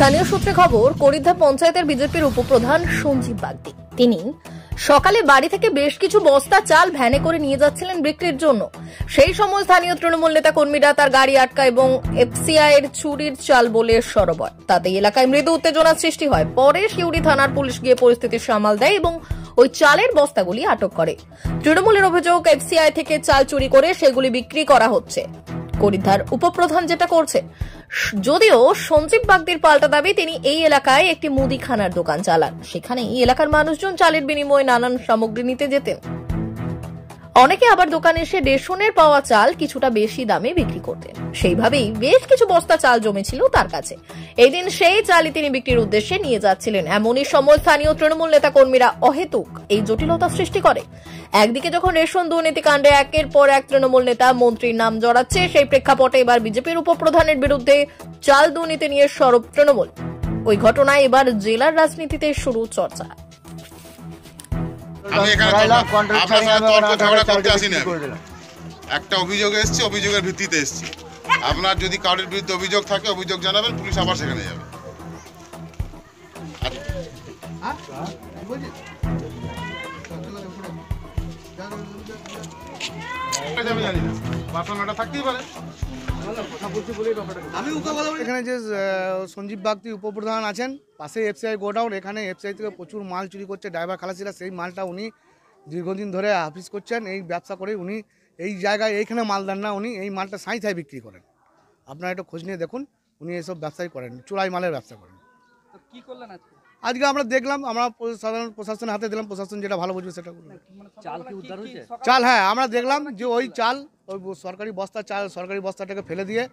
স্থানীয় সূত্রে খবর, করিদ্ধা পঞ্চায়েতের বিজেপির উপপ্রধান সঞ্জীব বাগদি তিনি সকালে বাড়ি থেকে বেশ কিছু বস্তা চাল ভ্যানে করে নিয়ে যাচ্ছিলেন বিক্রির জন্য। সেই সময় স্থানীয় তৃণমূল নেতা কর্মীরা তার গাড়ি আটকা এবং এফসিআই এর চুরির চাল বলে সরব হয়। তাতে এলাকায় মৃদু উত্তেজনার সৃষ্টি হয়। পরে শিউড়ি থানার পুলিশ গিয়ে পরিস্থিতি সামাল দেয় এবং ওই চালের বস্তাগুলি আটক করে। তৃণমূলের অভিযোগ, এফসিআই থেকে চাল চুরি করে সেগুলি বিক্রি করা হচ্ছে। করিদ্ধার উপপ্রধান যেটা করছে, যদিও সঞ্জীব বাগদির পাল্টা দাবি তিনি এই এলাকায় একটি মুদিখানার দোকান চালান, সেখানে এই এলাকার মানুষজন চালের বিনিময়ে নানান সামগ্রী নিতে যেতেন। অনেকে আবার দোকানে এসে রেশনের পাওয়া চাল কিছুটা বেশি দামে বিক্রি করতেন। সেইভাবেই বেশ কিছু বস্তা চাল জমেছিল তার কাছে। এই দিন সেই চালই তিনি বিক্রির উদ্দেশ্যে নিয়ে যাচ্ছিলেন। এমনই সময় স্থানীয় তৃণমূল নেতা কর্মীরা অহেতুক এই জটিলতা সৃষ্টি করে। একদিকে যখন রেশন দুর্নীতি কাণ্ডে একের পর এক তৃণমূল নেতা মন্ত্রীর নাম জড়াচ্ছে, সেই প্রেক্ষাপটে এবার বিজেপির উপপ্রধানের বিরুদ্ধে চাল দুর্নীতি নিয়ে সরব তৃণমূল। ওই ঘটনায় এবার জেলার রাজনীতিতে শুরু চর্চা। আমি এখানে আপনার সাথে তর্ক ঝগড়া করতে আসিনি। একটা অভিযোগ এসছে, অভিযোগের ভিত্তিতে এসছি। আপনার যদি কারোর বিরুদ্ধে অভিযোগ থাকে অভিযোগ জানাবেন, পুলিশ আবার সেখানে যাবে। এখানে যে সঞ্জীব বাগদি উপপ্রধান আছেন, পাশে এফসিআই গোডাউন, এখানে এফসিআই থেকে প্রচুর মাল চুরি করছে ড্রাইভার খালাসিরা। সেই মালটা উনি দীর্ঘদিন ধরে হাফিজ করছেন। এই ব্যবসা করে উনি এই জায়গায় এইখানে মাল দেন না, উনি এই মালটা সাঁইথায় বিক্রি করেন। আপনারা একটু খোঁজ নিয়ে দেখুন, উনি এইসব ব্যবসাই করেন, চোরাই মালের ব্যবসা করেন। কি করলেন আজকে আমরা দেখলাম, আমরা সাধারণ প্রশাসনের হাতে দিলাম, প্রশাসন যেটা ভালো বুঝবে সেটা করবে। চাল, হ্যাঁ আমরা দেখলাম যে ওই চাল, ওই সরকারি বস্তা চাল, সরকারি বস্তাটাকে ফেলে দিয়ে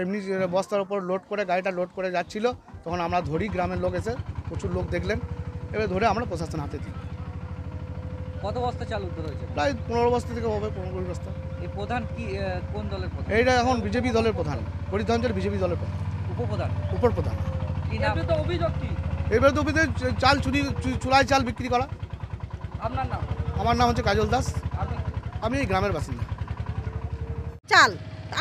এমনি বস্তার উপর লোড করে গাড়িটা লোড করে যাচ্ছিল। তখন আমরা ধরি, গ্রামের লোক এসে প্রচুর লোক দেখলেন, এবার ধরে আমরা প্রশাসন হাতে দিই। কত বস্তা চাল উদ্ধার হয়েছে? প্রায় 15 বস্তা থেকে হবে, 15 বস্তা। এই প্রধান কি কোন দলের প্রধান? এইটা এখন বিজেপি দলের প্রধান, করিদ্ধা অঞ্চলের বিজেপি দলের প্রধান, উপপ্রধান, উপপ্রধান। এবারে তো অভিযোগ কি? এবারে তো অভিযোগ চাল চুরি, চুরাই চাল বিক্রি করা। আপনার নাম? আমার নাম হচ্ছে কাজল দাস, আমি এই গ্রামের বাসিন্দা। চাল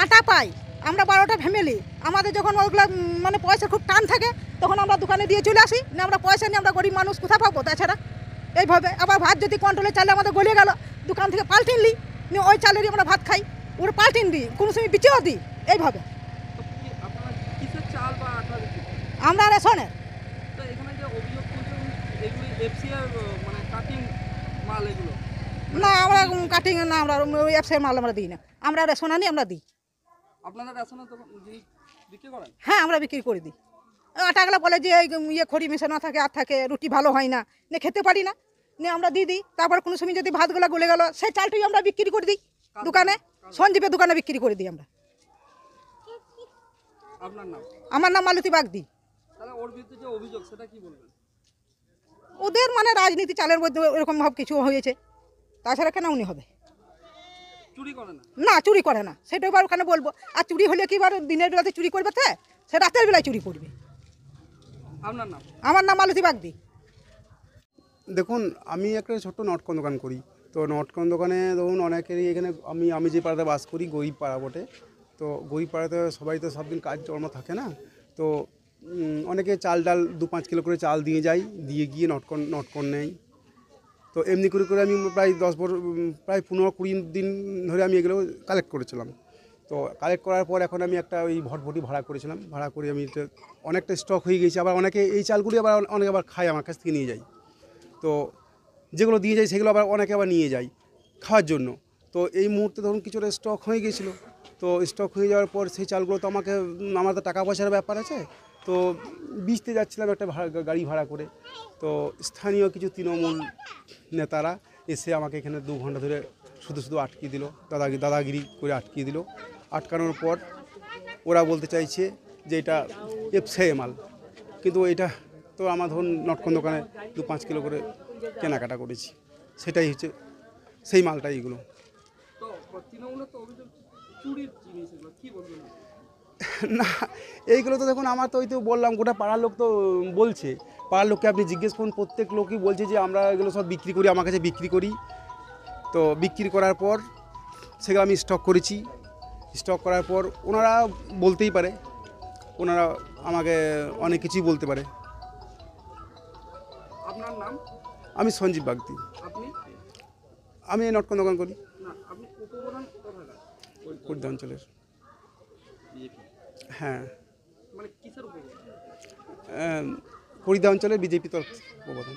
আটা পাই আমরা 12টা ফ্যামিলি, আমাদের যখন ওইগুলো মানে পয়সা খুব টান থাকে তখন আমরা দোকানে দিয়ে চলে আসি, না আমরা পয়সা নিয়ে আমরা গরিব মানুষ কোথায় পাবো? তাছাড়া এইভাবে আবার ভাত যদি কন্ট্রোলে চালে আমাদের গলিয়ে গেল, দোকান থেকে পাল্টিন নিই, নিয়ে ওই চালেরই আমরা ভাত খাই, ওরা পাল্টিন দিই, কোনো সময় বিচেও দিই। এইভাবে আমরা রেশনের। না আমরা কাটিং না, আমরা ওই এফসিআই মাল আমরা দিই না, আমরা রেশন আনি, আমরা দিই। আপনারা রেশন বিক্রি করেন? হ্যাঁ আমরা বিক্রি করে দিই। আটাগুলো বলে যে ইয়ে খড়ি মেশানো থাকে, আর থাকে রুটি ভালো হয় না, নিয়ে খেতে পারি না, নিয়ে আমরা দিয়ে দিই। তারপর কোনো সময় যদি ভাতগুলো গলে গেল, সেই চালটাই আমরা বিক্রি করে দিই দোকানে, সঞ্জীবের দোকানে বিক্রি করে দিই আমরা। আপনার নাম? আমার নাম মালতী বাগদি। তাহলে ওর বিরুদ্ধে যে অভিযোগ সেটা কি বলবেন? ওদের মানে রাজনীতি চালের মধ্যে এরকম ভাব কিছু হয়েছে, তাছাড়া কেন উনি হবে? চুরি করে না? না চুরি করে না, সেটা এবার ওখানে বলবো। আর চুরি হলে কি এবার দিনের বেলাতে চুরি করবে? তো সে রাতের বেলায় চুরি করবে। আপনার নাম? আমার নাম মালতী বাগদি। দেখুন, আমি একটা ছোট্ট নটকন দোকান করি। তো নটকন দোকানে ধরুন অনেকেরই এখানে, আমি যে পাড়াতে বাস করি, গরিব পাড়া বটে। তো গরিব পাড়াতে সবাই তো সব দিন কাজ কর্ম থাকে না, তো অনেকে চাল ডাল 2-5 কিলো করে চাল দিয়ে যায়, দিয়ে গিয়ে নটকন নেয়। তো এমনি করে করে আমি প্রায় প্রায় 15-20 দিন ধরে আমি এগুলো কালেক্ট করেছিলাম। তো কালেক্ট করার পর এখন আমি একটা ওই ভটভটি ভাড়া করেছিলাম, ভাড়া করে আমি অনেকটা স্টক হয়ে গেছে। আবার অনেকে এই চালগুলি আবার অনেকে আবার খায়, আমার কাছ থেকে নিয়ে যায়। তো যেগুলো দিয়ে যায় সেগুলো আবার অনেকে আবার নিয়ে যায় খাওয়ার জন্য। তো এই মুহূর্তে ধরুন কিছুটা স্টক হয়ে গেছিলো। তো স্টক হয়ে যাওয়ার পর সেই চালগুলো তো আমার তো টাকা পয়সার ব্যাপার আছে। তো বেচতে যাচ্ছিলাম একটা গাড়ি ভাড়া করে। তো স্থানীয় কিছু তৃণমূল নেতারা এসে আমাকে এখানে 2 ঘন্টা ধরে শুধু আটকিয়ে দিল, দাদাগিরি করে আটকিয়ে দিল। আটকানোর পর ওরা বলতে চাইছে যে এটা এফসিআই মাল, কিন্তু এটা তো আমার ধরুন নটকন দোকানে 2-5 কিলো করে কেনাকাটা করেছি, সেটাই হচ্ছে সেই মালটাই এগুলো। না এইগুলো তো দেখুন, আমার তো ওই তো বললাম, গোটা পাড়ার লোক তো বলছে, পাড়ার লোককে আপনি জিজ্ঞেস করুন, প্রত্যেক লোকই বলছে যে আমরা এগুলো সব বিক্রি করি, আমার কাছে বিক্রি করি। তো বিক্রি করার পর সেগুলো আমি স্টক করেছি, স্টক করার পর ওনারা বলতেই পারে ওনারা আমাকে অনেক কিছুই বলতে পারে। আপনার নাম? আমি সঞ্জীব বাগদি। আপনি? আমি এই নটকন দোকান করি না, আপনি উপপ্রধান কোথাকার? কুর্দা অঞ্চলের। হ্যাঁ, মানে কিসের উপপ্রধান? হরিদা অঞ্চলের বিজেপি তরফ প্রবর্তন।